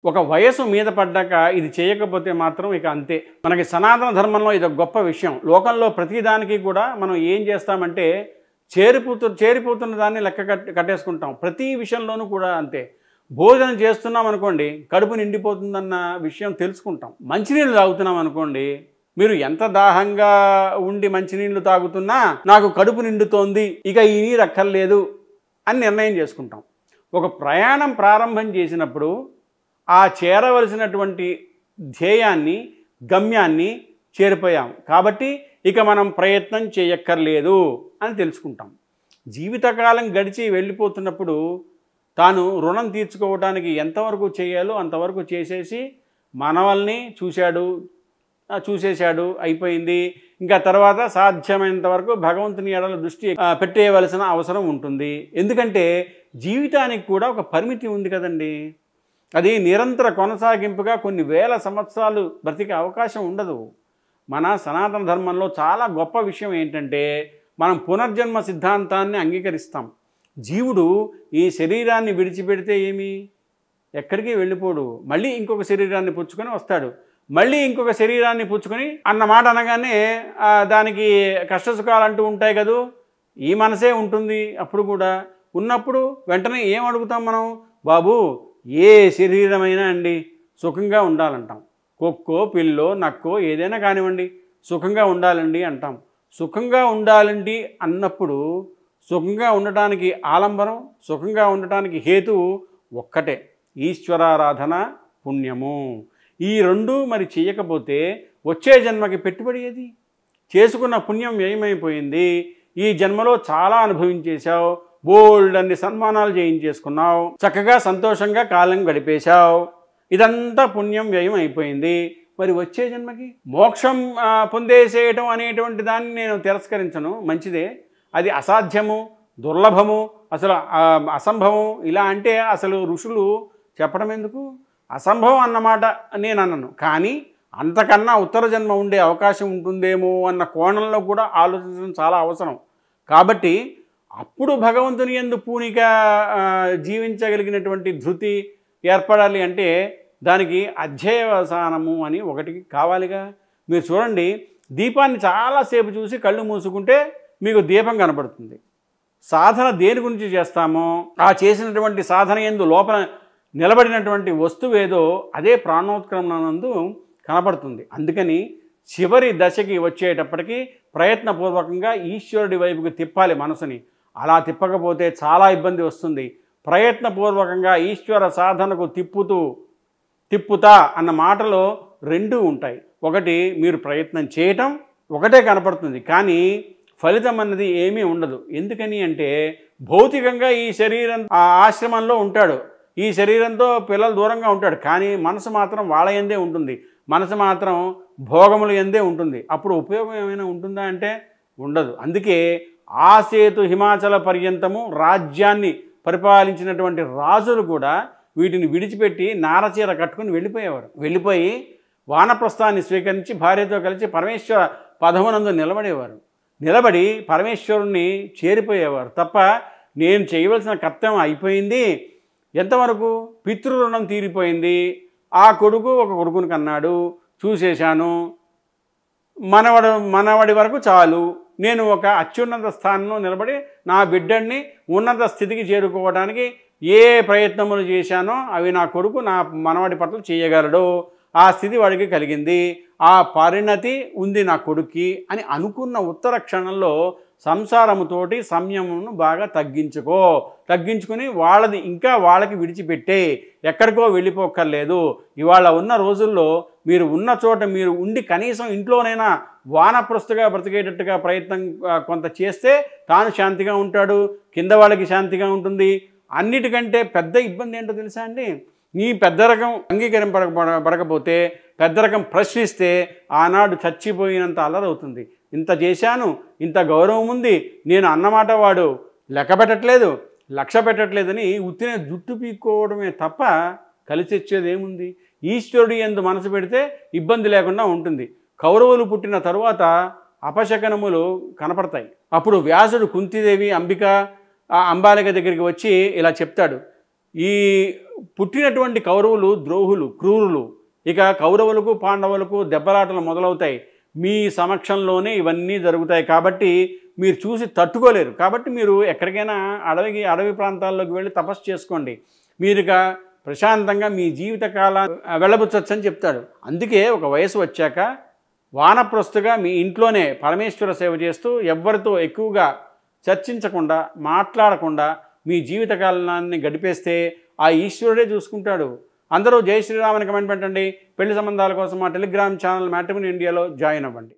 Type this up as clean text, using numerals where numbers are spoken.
ఒక వయసు మీద పడ్డాక ఇది చేయకపోతే మాత్రం ఇక అంతే. మనకి సనాతన ధర్మంలో ఇది ఒక గొప్ప విషయం. లోకంలో ప్రతిదానికి కూడా మనం ఏం చేస్తామంటే చేరిపోతున్న దాన్ని లెక్క కట్టేసుకుంటాం. ప్రతి విషయంలోనూ కూడా అంతే. భోజనం చేస్తున్నాం అనుకోండి, కడుపు నిండిపోతుందన్న విషయం తెలుసుకుంటాం. మంచినీళ్ళు తాగుతున్నాం అనుకోండి, మీరు ఎంత దాహంగా ఉండి మంచినీళ్ళు తాగుతున్నా నాకు కడుపు నిండుతోంది, ఇక ఈ నీరు అక్కర్లేదు అని నిర్ణయం చేసుకుంటాం. ఒక ప్రయాణం ప్రారంభం చేసినప్పుడు ఆ చేరవలసినటువంటి ధ్యేయాన్ని, గమ్యాన్ని చేరిపోయాం కాబట్టి ఇక మనం ప్రయత్నం చేయక్కర్లేదు అని తెలుసుకుంటాం. జీవితకాలం గడిచి వెళ్ళిపోతున్నప్పుడు తాను రుణం తీర్చుకోవడానికి ఎంతవరకు చేయాలో అంతవరకు చేసేసి మనవల్ని చూసేశాడు, అయిపోయింది. ఇంకా తర్వాత సాధ్యమైనంత వరకు భగవంతుని ఎడల దృష్టి పెట్టేయవలసిన అవసరం ఉంటుంది. ఎందుకంటే జీవితానికి కూడా ఒక పరిమితి ఉంది కదండి. అది నిరంతర కొనసాగింపుగా కొన్ని వేల సంవత్సరాలు బ్రతికే అవకాశం ఉండదు. మన సనాతన ధర్మంలో చాలా గొప్ప విషయం ఏంటంటే మనం పునర్జన్మ సిద్ధాంతాన్ని అంగీకరిస్తాం. జీవుడు ఈ శరీరాన్ని విడిచిపెడితే ఎక్కడికి వెళ్ళిపోడు. మళ్ళీ ఇంకొక శరీరాన్ని పుచ్చుకొని వస్తాడు. మళ్ళీ ఇంకొక శరీరాన్ని పుచ్చుకొని అన్నమాట అనగానే దానికి కష్టసుఖాలు అంటూ ఉంటాయి కదూ. ఈ మనసే ఉంటుంది. అప్పుడు కూడా ఉన్నప్పుడు వెంటనే ఏం అడుగుతాం మనం? బాబు, ఏ శరీరమైనా అండి సుఖంగా ఉండాలంటాం. కుక్కో, పిల్లో, నక్కో ఏదైనా కానివ్వండి సుఖంగా ఉండాలండి అంటాం. సుఖంగా ఉండాలండి అన్నప్పుడు సుఖంగా ఉండటానికి ఆలంబనం, సుఖంగా ఉండటానికి హేతువు ఒక్కటే, ఈశ్వరారాధన, పుణ్యము. ఈ రెండు మరి చేయకపోతే వచ్చే జన్మకి పెట్టుబడి ఏది? చేసుకున్న పుణ్యం వ్యయమైపోయింది. ఈ జన్మలో చాలా అనుభవించేశావు, బోల్డ్ అన్ని సన్మానాలు చేయించేసుకున్నావు, చక్కగా సంతోషంగా కాలం గడిపేశావు. ఇదంతా పుణ్యం వ్యయం అయిపోయింది. మరి వచ్చే జన్మకి మోక్షం పొందేసేయటం అనేటువంటి దాన్ని నేను తిరస్కరించను, మంచిదే. అది అసాధ్యము, దుర్లభము, అసలు అసంభవం ఇలా అంటే అసలు ఋషులు చెప్పడం ఎందుకు? అసంభవం అన్నమాట నేను అన్నను. కానీ అంతకన్నా ఉత్తర జన్మ ఉండే అవకాశం ఉంటుందేమో అన్న కోణంలో కూడా ఆలోచించడం చాలా అవసరం. కాబట్టి అప్పుడు భగవంతుని యందు పూనిక జీవించగలిగినటువంటి ధృతి ఏర్పడాలి అంటే దానికి అధ్యయవసానము అని ఒకటి కావాలిగా. మీరు చూడండి, దీపాన్ని చాలాసేపు చూసి కళ్ళు మూసుకుంటే మీకు దీపం కనపడుతుంది. సాధన దేని గురించి చేస్తామో ఆ చేసినటువంటి సాధన యందు లోపల నిలబడినటువంటి వస్తువు ఏదో అదే ప్రాణోత్క్రమణందు కనపడుతుంది. అందుకని చివరి దశకి వచ్చేటప్పటికి ప్రయత్నపూర్వకంగా ఈశ్వరుడి వైపుకి తిప్పాలి మనసుని. అలా తిప్పకపోతే చాలా ఇబ్బంది వస్తుంది. ప్రయత్నపూర్వకంగా ఈశ్వర సాధనకు తిప్పుతా అన్న మాటలో రెండు ఉంటాయి. ఒకటి మీరు ప్రయత్నం చేయటం ఒకటే కనపడుతుంది, కానీ ఫలితం అన్నది ఏమీ ఉండదు. ఎందుకని అంటే భౌతికంగా ఈ శరీరం ఆశ్రమంలో ఉంటాడు, ఈ శరీరంతో పిల్లలు దూరంగా ఉంటాడు, కానీ మనసు మాత్రం వాళ్ళ యందే ఉంటుంది. మనసు మాత్రం భోగముల యందే ఉంటుంది. అప్పుడు ఉపయోగం ఏమైనా ఉంటుందా అంటే ఉండదు. అందుకే ఆసేతు హిమాచల పర్యంతము రాజ్యాన్ని పరిపాలించినటువంటి రాజులు కూడా వీటిని విడిచిపెట్టి నారచీర కట్టుకుని వెళ్ళిపోయి వానప్రస్థాన్ని స్వీకరించి భార్యతో కలిసి పరమేశ్వర పదమునందు నిలబడి పరమేశ్వరుణ్ణి చేరిపోయేవారు తప్ప నేను చేయవలసిన కర్తవ్యం అయిపోయింది. ఎంతవరకు? పితృరుణం తీరిపోయింది. ఆ కొడుకు ఒక కొడుకుని కన్నాడు, చూసేశాను, మనవడి వరకు చాలు, నేను ఒక అత్యున్నత స్థానంలో నిలబడి నా బిడ్డని ఉన్నత స్థితికి చేరుకోవడానికి ఏ ప్రయత్నములు చేశానో అవి నా కొడుకు నా మనవడి పట్ల చేయగలడు, ఆ స్థితి వాడికి కలిగింది, ఆ పరిణతి ఉంది నా కొడుక్కి అని అనుకున్న ఉత్తర క్షణంలో సంసారముతోటి సంయమమును బాగా తగ్గించుకుని వాళ్ళది ఇంకా వాళ్ళకి విడిచిపెట్టే, ఎక్కడికో వెళ్ళిపోక్కర్లేదు. ఇవాళ ఉన్న రోజుల్లో మీరు ఉన్న చోట మీరు ఉండి కనీసం ఇంట్లోనైనా వానప్రస్థగా బ్రతికేటట్టుగా ప్రయత్నం కొంత చేస్తే తాను శాంతిగా ఉంటాడు, కింద వాళ్ళకి శాంతిగా ఉంటుంది. అన్నిటికంటే పెద్ద ఇబ్బంది ఏంటో తెలుసా అండి? నీ పెద్ద రకం అంగీకరింపబడకపోతే, పెద్ద రకం ప్రశ్నిస్తే ఆనాడు చచ్చిపోయినంత అల్లరవుతుంది. ఇంత చేశాను, ఇంత గౌరవం ఉంది, నేను అన్నమాట వాడు లక్ష్య పెట్టట్లేదని ఉత్తినే జుట్టు పీక్కోవడమే తప్ప కలిసి వచ్చేది ఏముంది? ఈశ్వరుడు యందు మనసు పెడితే ఇబ్బంది లేకుండా ఉంటుంది. కౌరవులు పుట్టిన తరువాత అపశకనములు కనపడతాయి. అప్పుడు వ్యాసుడు కుంతిదేవి అంబాలిక దగ్గరికి వచ్చి ఇలా చెప్తాడు, ఈ పుట్టినటువంటి కౌరవులు ద్రోహులు, క్రూరులు. ఇక కౌరవులకు పాండవులకు దెబ్బలాటలు మొదలవుతాయి. మీ సమక్షంలోనే ఇవన్నీ జరుగుతాయి కాబట్టి మీరు చూసి తట్టుకోలేరు. కాబట్టి మీరు ఎక్కడికైనా అడవి ప్రాంతాల్లోకి వెళ్ళి తపస్సు చేసుకోండి. మీరుక ప్రశాంతంగా మీ జీవితకాలాన్ని వెళ్ళబుచ్చొచ్చని చెప్తాడు. అందుకే ఒక వయసు వచ్చాక వానప్రస్థుగా మీ ఇంట్లోనే పరమేశ్వర సేవ చేస్తూ ఎవ్వరితో ఎక్కువగా చర్చించకుండా, మాట్లాడకుండా మీ జీవితకాలాన్ని గడిపేస్తే ఆ ఈశ్వరుడే చూసుకుంటాడు. అందరూ జై శ్రీరామ్ అని కమెంట్ పెట్టండి. పెళ్లి సంబంధాల కోసం మా టెలిగ్రామ్ ఛానల్ మ్యాట్రిమోనీ ఇండియాలో జాయిన్ అవ్వండి.